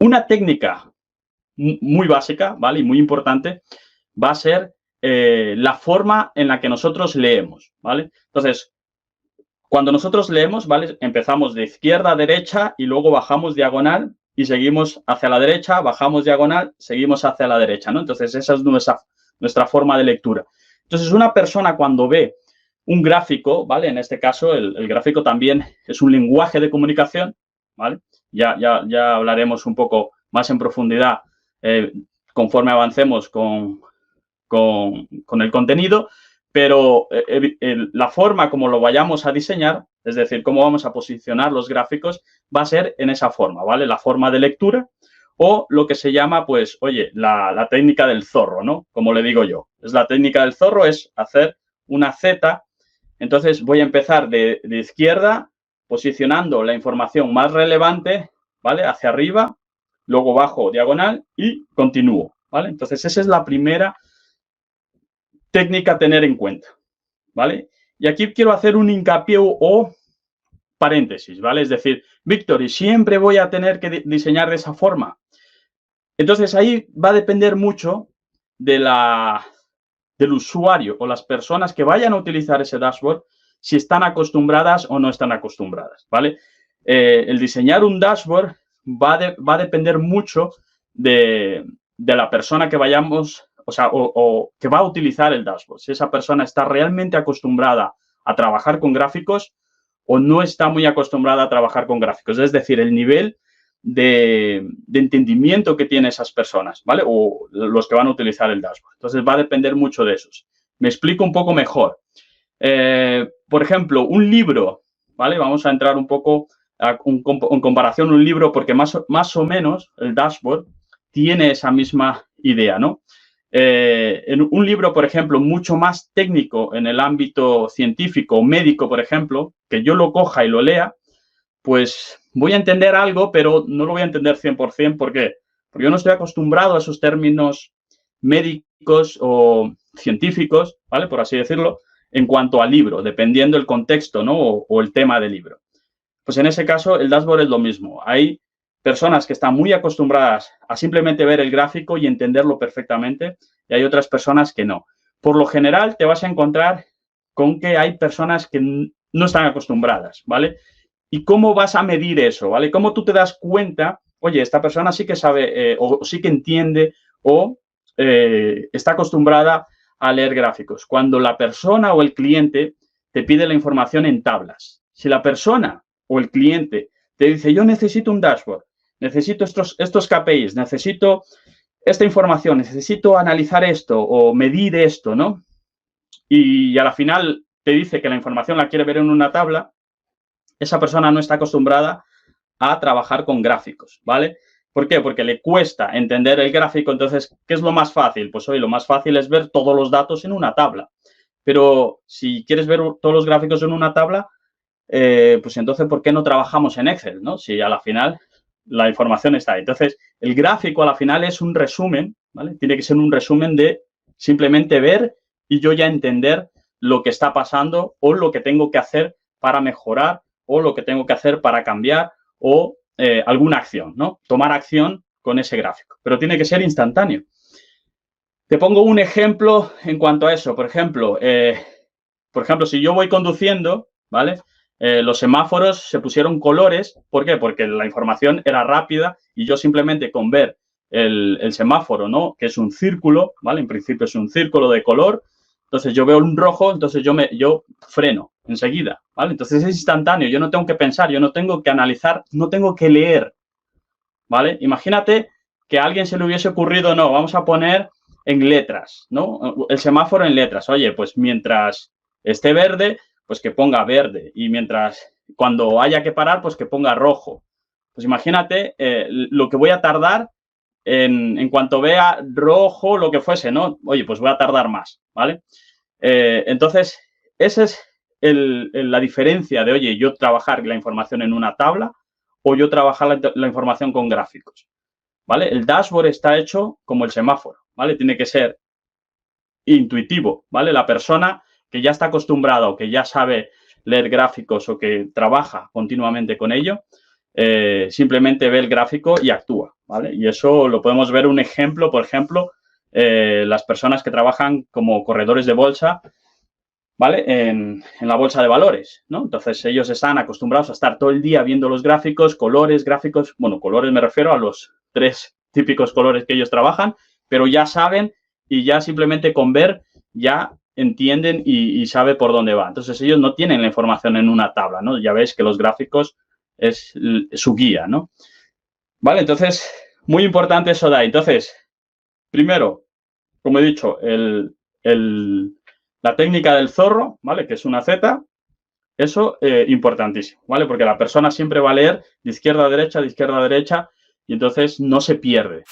Una técnica muy básica, ¿vale? Y muy importante va a ser la forma en la que nosotros leemos, ¿vale? Entonces, cuando nosotros leemos, ¿vale? Empezamos de izquierda a derecha y luego bajamos diagonal y seguimos hacia la derecha, bajamos diagonal, seguimos hacia la derecha, ¿no? Entonces, esa es nuestra forma de lectura. Entonces, una persona cuando ve un gráfico, ¿vale? En este caso, el gráfico también es un lenguaje de comunicación, ¿vale? Ya hablaremos un poco más en profundidad conforme avancemos con el contenido, pero la forma como lo vayamos a diseñar, es decir, cómo vamos a posicionar los gráficos, va a ser en esa forma, ¿vale? La forma de lectura o lo que se llama, pues, oye, la técnica del zorro, ¿no? Como le digo yo. Es la técnica del zorro, es hacer una Z. Entonces, voy a empezar de izquierda, posicionando la información más relevante, ¿vale? Hacia arriba, luego bajo diagonal y continúo, ¿vale? Entonces, esa es la primera técnica a tener en cuenta, ¿vale? Y aquí quiero hacer un hincapié o paréntesis, ¿vale? Es decir, Víctor, ¿y siempre voy a tener que diseñar de esa forma? Entonces, ahí va a depender mucho del usuario o las personas que vayan a utilizar ese dashboard, si están acostumbradas o no están acostumbradas, ¿vale? El diseñar un dashboard va a depender mucho de la persona que vayamos, o sea, o que va a utilizar el dashboard. Si esa persona está realmente acostumbrada a trabajar con gráficos o no está muy acostumbrada a trabajar con gráficos. Es decir, el nivel de entendimiento que tienen esas personas, ¿vale? O los que van a utilizar el dashboard. Entonces, va a depender mucho de esos. Me explico un poco mejor. Por ejemplo, un libro, ¿vale? Vamos a entrar un poco en comparación un libro porque más o menos el dashboard tiene esa misma idea, ¿no? En un libro, por ejemplo, mucho más técnico en el ámbito científico o médico, por ejemplo, que yo lo coja y lo lea, pues voy a entender algo, pero no lo voy a entender 100%. ¿Por qué? Porque yo no estoy acostumbrado a esos términos médicos o científicos, ¿vale? Por así decirlo, en cuanto al libro, dependiendo el contexto, ¿no? O el tema del libro. Pues en ese caso, el dashboard es lo mismo. Hay personas que están muy acostumbradas a simplemente ver el gráfico y entenderlo perfectamente, y hay otras personas que no. Por lo general, te vas a encontrar con que hay personas que no están acostumbradas, ¿vale? ¿Y cómo vas a medir eso, ¿vale? ¿Cómo tú te das cuenta, oye, esta persona sí que sabe o sí que entiende o está acostumbrada a leer gráficos? Cuando la persona o el cliente te pide la información en tablas. Si la persona o el cliente te dice, yo necesito un dashboard, necesito estos KPIs, necesito esta información, necesito analizar esto o medir esto, ¿no? Y a la final te dice que la información la quiere ver en una tabla, esa persona no está acostumbrada a trabajar con gráficos, ¿vale? ¿Por qué? Porque le cuesta entender el gráfico. Entonces, ¿qué es lo más fácil? Pues hoy lo más fácil es ver todos los datos en una tabla. Pero si quieres ver todos los gráficos en una tabla, pues entonces, ¿por qué no trabajamos en Excel, no? Si a la final la información está ahí. Entonces, el gráfico a la final es un resumen, ¿vale? Tiene que ser un resumen de simplemente ver y yo ya entender lo que está pasando o lo que tengo que hacer para mejorar o lo que tengo que hacer para cambiar o alguna acción, ¿no? Tomar acción con ese gráfico, pero tiene que ser instantáneo. Te pongo un ejemplo en cuanto a eso. Por ejemplo, si yo voy conduciendo, ¿vale? Los semáforos se pusieron colores. ¿Por qué? Porque la información era rápida y yo simplemente con ver el semáforo, ¿no? Que es un círculo, ¿vale? En principio es un círculo de color. Entonces yo veo un rojo, entonces yo freno enseguida, ¿vale? Entonces es instantáneo, yo no tengo que pensar, yo no tengo que analizar, no tengo que leer, ¿vale? Imagínate que a alguien se le hubiese ocurrido, no, vamos a poner en letras, ¿no? El semáforo en letras. Oye, pues mientras esté verde, pues que ponga verde. Y cuando haya que parar, pues que ponga rojo. Pues imagínate lo que voy a tardar en cuanto vea rojo, lo que fuese, ¿no? Oye, pues voy a tardar más, ¿vale? Entonces, esa es la diferencia de, oye, yo trabajar la información en una tabla o yo trabajar la información con gráficos, ¿vale? El dashboard está hecho como el semáforo, ¿vale? Tiene que ser intuitivo, ¿vale? La persona que ya está acostumbrada o que ya sabe leer gráficos o que trabaja continuamente con ello, simplemente ve el gráfico y actúa, ¿vale? Y eso lo podemos ver un ejemplo, por ejemplo, las personas que trabajan como corredores de bolsa, ¿vale? En la bolsa de valores, ¿no? Entonces, ellos están acostumbrados a estar todo el día viendo los gráficos, colores, gráficos, bueno, colores me refiero a los 3 típicos colores que ellos trabajan, pero ya saben y ya simplemente con ver ya entienden y sabe por dónde va. Entonces, ellos no tienen la información en una tabla, ¿no? Ya veis que los gráficos es su guía, ¿no? Vale, entonces, muy importante eso de ahí. Entonces, primero, como he dicho, la técnica del zorro, ¿vale? Que es una Z, eso importantísimo, ¿vale? Porque la persona siempre va a leer de izquierda a derecha, y entonces no se pierde.